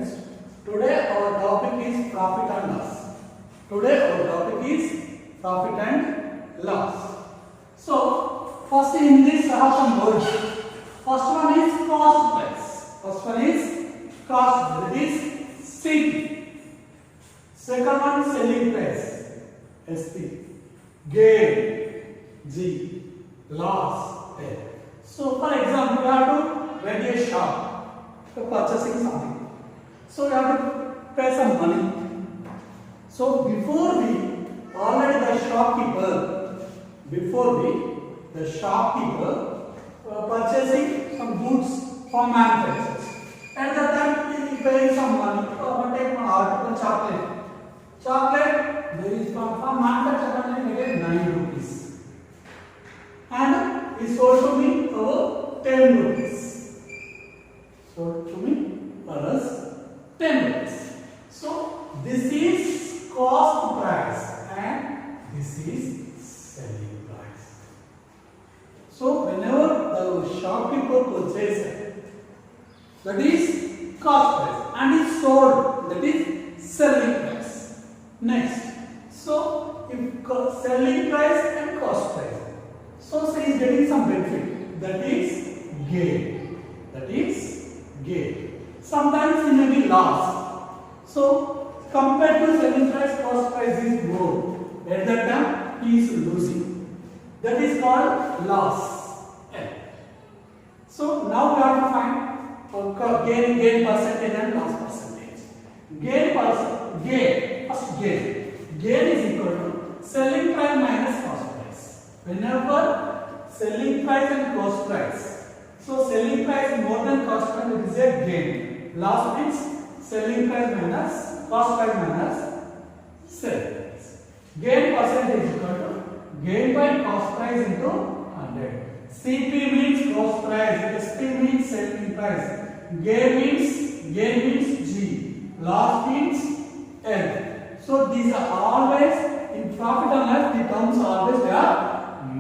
students. Today our topic is profit and loss. Today our topic is profit and loss. So first in this I have some words. First one is cost price. First one is cost. That is C. Second one selling price. SP. Gain. G. Loss. L. So for example, you have to rent a shop for purchasing something. So you have to pay some money. So before the shopkeeper purchasing some goods from manufacturers. At that time he paying some money. Take one chocolate. Chocolate there is from manufacturer again 9 rupees. And he sold to me for 10 rupees. Sold to me for us 10 rupees. So this is cost price and this is selling price. So whenever the shopkeeper purchases, that is cost price, and is sold, that is selling price. Next, so if selling price and cost price, so he is getting some benefit, that is gain. That is gain. Sometimes it may be loss. So compared to selling price, cost price is more. At that time he is losing. That is called loss. So now we have to find gain percentage and loss percentage. Gain is equal to selling price minus cost price. Whenever selling price and cost price, so selling price is more than cost price, it is a gain. Loss means selling price minus cost price minus selling price. Gain percentage is equal to gain by cost price into 100. CP means cost price, SP means selling price, gain means G, loss means L. So these are always in profit and loss, the terms always they are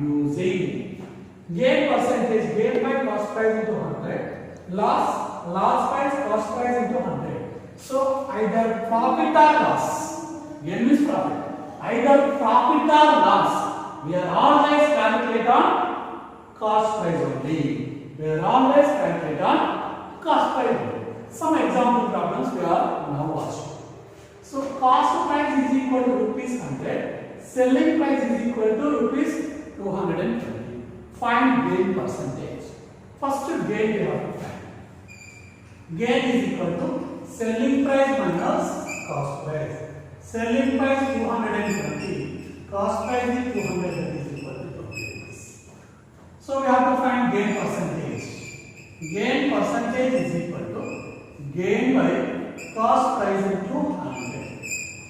using. Gain percentage, gain by cost price into 100, loss price, cost price into 100. So either profit or loss, gain means profit, either profit or loss, we are always calculate on cost price only. We are always calculate on cost price only. Some example problems we are now watching. So cost price is equal to rupees 100, selling price is equal to rupees 220. Find gain percentage. First gain we have to find. Gain is equal to selling price minus cost price. Selling price 220, cost price is 200, that is equal to 20 rupees. So we have to find gain percentage. Gain percentage is equal to gain by cost price into 100.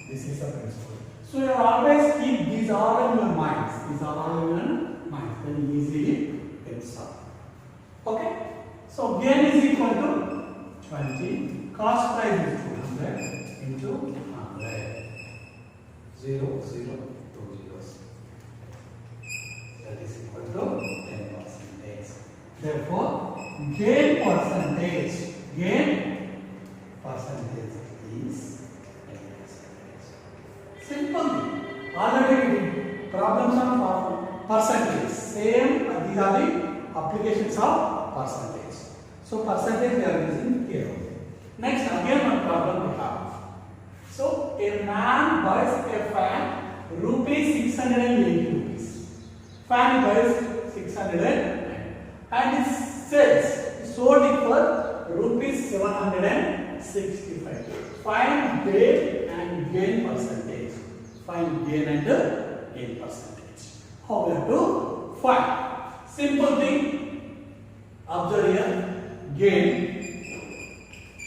This is the principle. So you always keep these all in your minds. These are all in your minds. Then easily get solved. Okay. So gain is equal to 20. Cost price is 200 into 100. 0, 0, 2 zeros. That is equal to 10%. Therefore, gain percentage is 10%. Simple thing. Already we did problems on percentage. Same, these are the applications of percentage. So percentage we are using here. Next, again one problem we have. So a man buys a fan rupees 680 rupees. Fan buys 609 and it sells, sold it for rupees 765. Find gain and gain percentage. Find gain and gain percentage. How we have to find? Simple thing. Observe here. Gain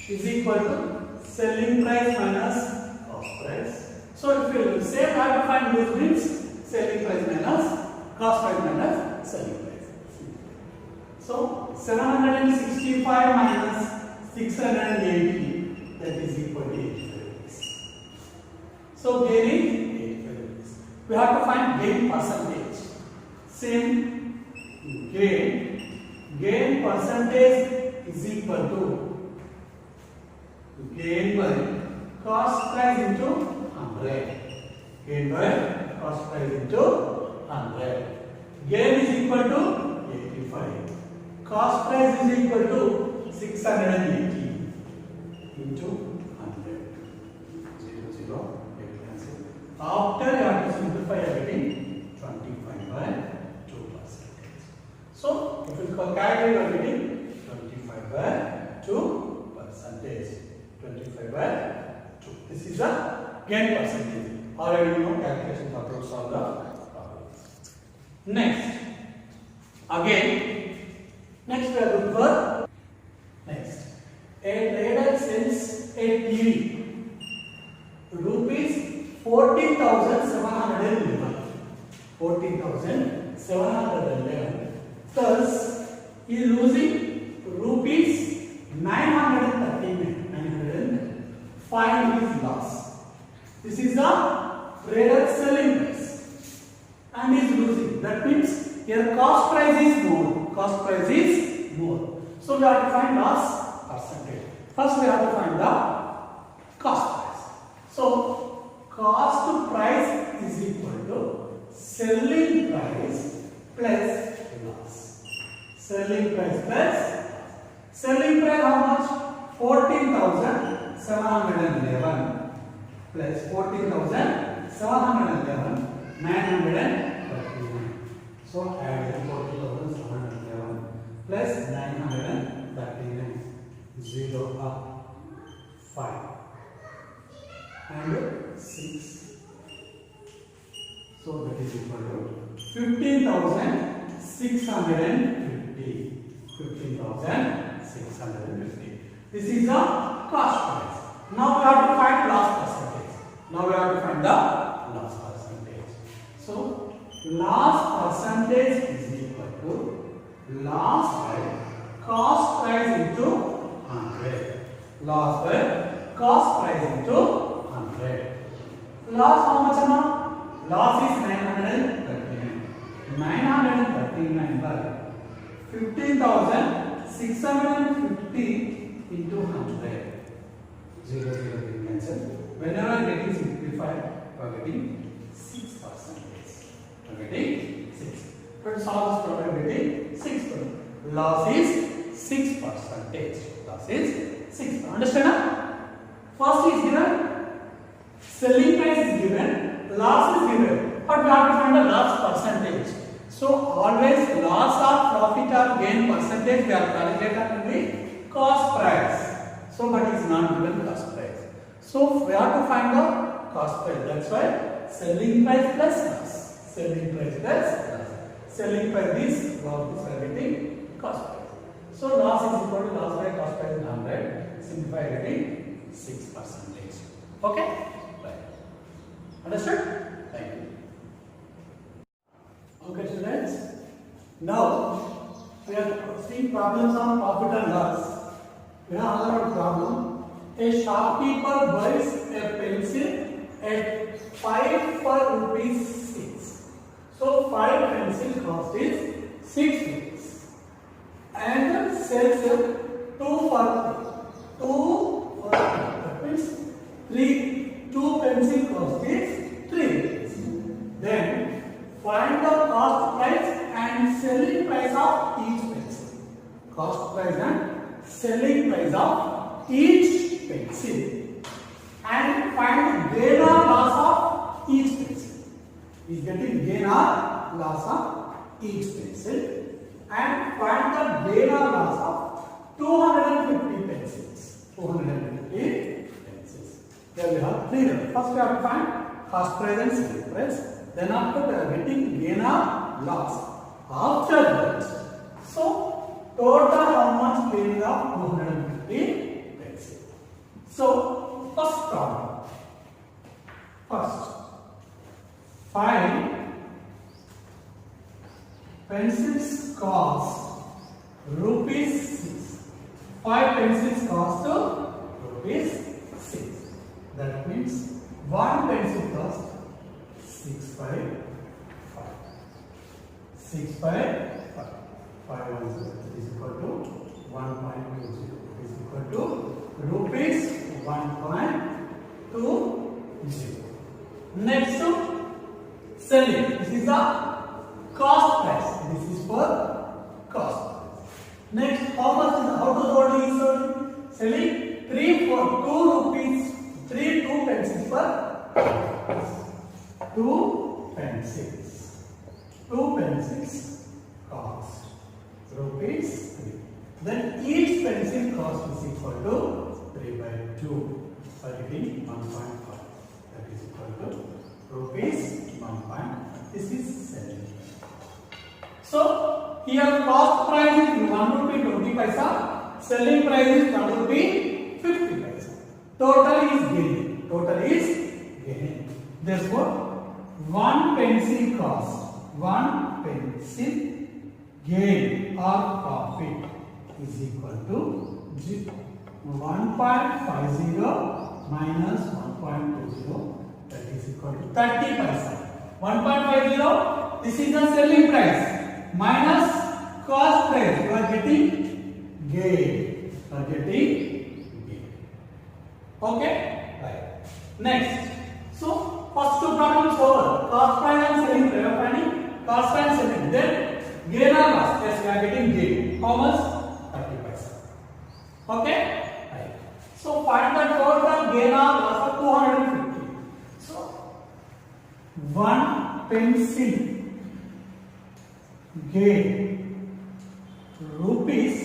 is equal to selling price minus cost price. So if you say I have to find which means selling price minus cost price minus selling price. So 765 minus 680, that is equal to 85 rupees. So gain is 85 rupees. We have to find gain percentage. Same gain percentage is equal to gain by cost price into 100. Gain by cost price into 100. Gain is equal to 85. Cost price is equal to 680 into 100. 0, 0, 8 cancel. After you have to simplify everything, 25 by 2%. So, if you calculate, you are getting 25 by 2%. 25 by 2. This is the gain percentage. Already you know calculation how to solve the problem. Next, again, next we are looking for next. A trader sells a TV rupees 14,711. 14,711. Thus, he is losing rupees 939. 900. Find his loss. This is the trader selling price and he is losing. That means here cost price is more. Cost price is more. So we have to find loss percentage. First we have to find the cost price. So cost price is equal to selling price plus loss. Selling price plus selling price how much? 14,711 plus 14,711 939. So add 14,711 plus 939 0 up 5 and 6. So that is equal to 15,650. 15,650. This is the cost price. Now we have to find loss percentage. Now we have to find the loss percentage. So loss percentage is equal to loss by cost price into 100. Loss by cost price into 100. Loss how much amount? Loss is 939. 939 by 15,650 into 100. 0, 0, 0 cancel. Whenever I getting simplified, we are getting 6%. We are getting 6. But solve this problem, we are getting 6%. Loss is 6%. Loss is 6%. Understand? First is given, selling price is given, loss is given. But we have to find the loss percentage. So always loss or profit or gain percentage we are calculating in the cost price. So but it is not given cost price. So we have to find the cost price. That's why selling price plus loss. Selling price plus loss. Selling price is what is getting cost price. So loss is equal to loss by cost price 100. Simplify getting 6%. Okay? Right. Understood? Thank you. Okay, students. Now we are seeing problems on profit and loss. We have another problem. A shopkeeper buys a pencil at 5 for rupees 6. So 5 pencil cost is 6 rupees. And sells 2 for 2. That means 3. 2 pencil cost is 3 rupees. Then find the cost price and selling price of each pencil. Cost price and selling price of each pencil. And find gain or loss of each pencil. Is getting gain or loss of each pencil. And find the gain or loss of 250 pencils. 250 pencils. There we have 3 levels. First we have to find cost price and selling price. Then after we are getting gain or loss. After that, so total how much gain of 250 pencils. So first problem. First, find pencils cost rupees 6. 5 pencils cost rupees 6. That means 1 pencil cost 6 by 5. 6 by 5. 5 is equal to 1.20 is equal to rupees 1.20. Next, selling. This is the cost price. This is for cost price. Next, how much is how to total is selling 3 for 2 rupees. 2 pencils per 2 pencils. 2 pencils cost rupees 3. Then each pencil cost is equal to 3/2. So getting 1.5. That is equal to rupees 1. This is selling. So here cost price is 1 rupee 20 paisa. Selling price is 1 rupee 50 paisa. Total is gaining. Total is gaining. Therefore, 1 pencil cost, 1 pencil gain or profit is equal to 1.50 minus 1.20. That is equal to 30 paisa. 1.50. This is the selling price minus cost price. You are getting gain. You are getting gain. Okay. Right. Next. So first two problems over. Cost price and selling price. You are finding cost price and selling. Then gain or loss. Yes, we are getting gain. How much? 30 paisa. Okay. Right. So find the total gain or loss of 250. So 1 pencil gain rupees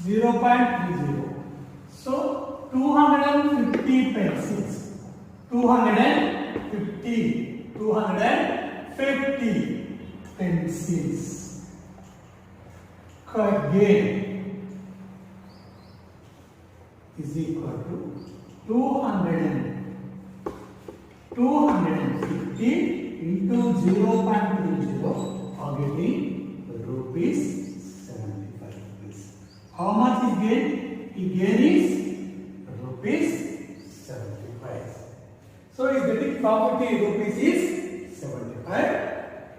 0.30. So 250 pencils. 250 pencils gain is equal to 250 into 0.30 are getting rupees 75 rupees. How much is gain? The gain is rupees 75. So is getting property rupees is 75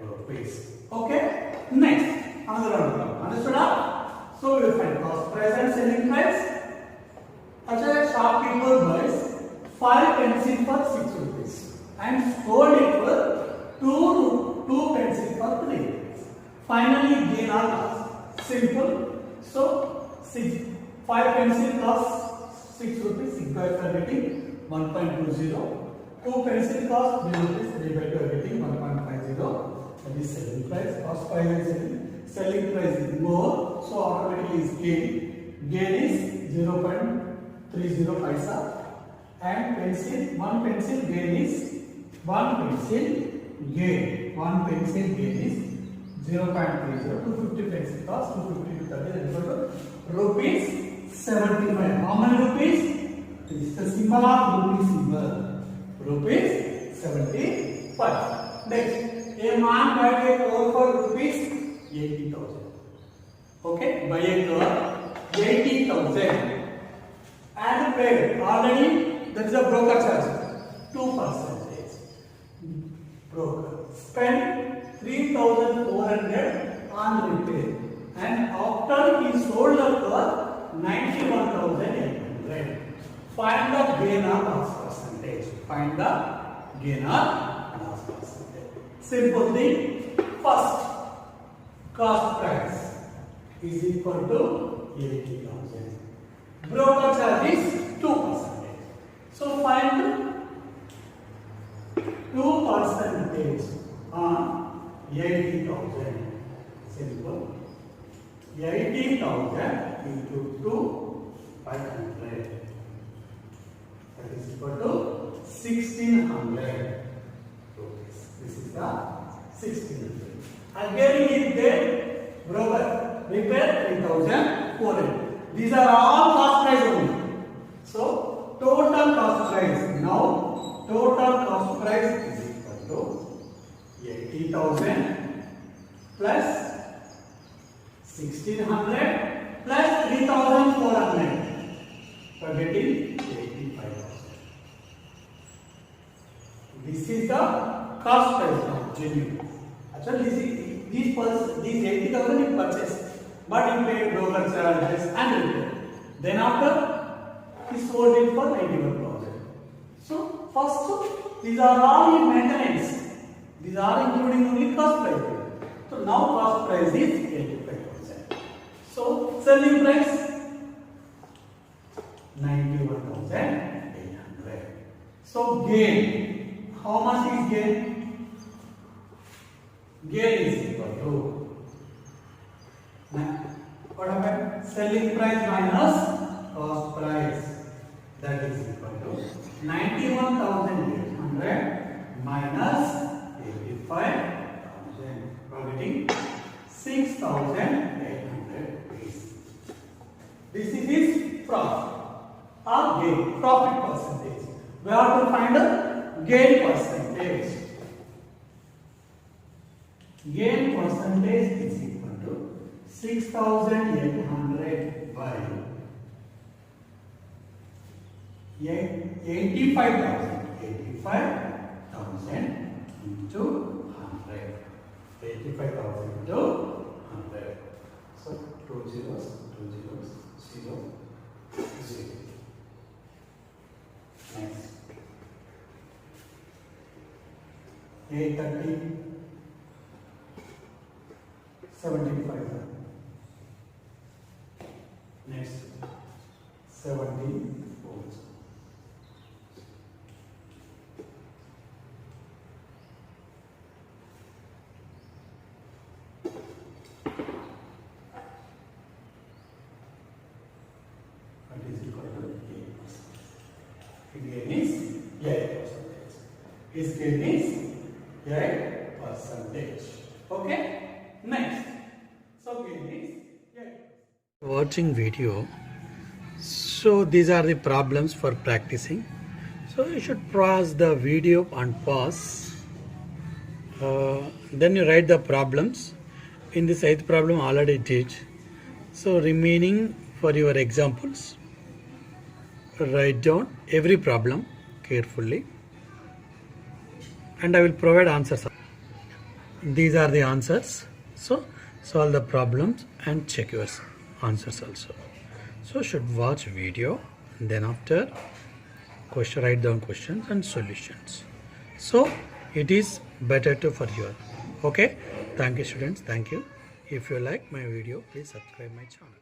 rupees. Okay. Next, another one. Understood? So we will find cost price and selling price. Actually, a shopkeeper buys 5 pencils for 6 rupees and sold it for 2 pencils for 3 rupees. Finally, gain or loss. Simple. So 5 pencil cost 6 rupees. 6 by 5 getting 1.20. 2 pencil cost 3 rupees. 3 by 2 getting 1.50. That is selling price. Cost price and selling price is more. So automatically is gain. Gain is 0.30 paisa. And pencil, 1 pencil gain is 1 pencil gain. 1 pencil gain is 0.30. 250 pencil cost 250 to 30 is equal to rupees 75. How many rupees? This is the symbol of rupees symbol. Rupees 75. Next, a man bought a car for rupees 80,000. Okay, buy a car 80,000 and paid already. That is a broker charge 2%. Broker spend 3,400 on repair, and after he sold the car 91,800. Find the gain or loss percentage. Find the gain or loss percentage. Simple thing. First, cost price is equal to 80,000. Broker charge is 2%. So find 2% on 80,000. Simple. 80,000 into 500. That is equal to 1,600 rupees. This is the 1,600. Again is there. Broker repair 3,400. These are all cost price only. So total cost price. Now total cost price is equal to 80,000 plus 1,600 plus 3,400. We are getting 85,000. This is the cost price now, genuine. Actually, these 80,000 is purchased, but you paid broker charges and repair. Then after he sold it for 91,000. So first, these are all in maintenance. These are including only cost price. So now cost price is 85,000. So selling price 91,800. So gain, how much is gain? Gain is equal to, what happened? Selling price minus cost price. That is equal to 91,800 minus 85,000. We are getting 6,800. This is his profit or gain, profit percentage. We have to find a gain percentage. Gain percentage is equal to 6,800 by 85,000. 85,000 into 100. 85,000 into 100. So 2 zeros, 0, 0. Next. 830, 75. Next. 70 volts. His gain is 8%. Okay? Next. So gain is 8%. Watching video. So these are the problems for practicing. So you should pause the video and pause. Then you write the problems. In this 8th problem already did. So remaining for your examples, write down every problem carefully. And I will provide answers. These are the answers. So solve the problems and check your answers also. So should watch video, then after write down questions and solutions. So it is better to for you. Okay. Thank you students. Thank you. If you like my video, please subscribe my channel.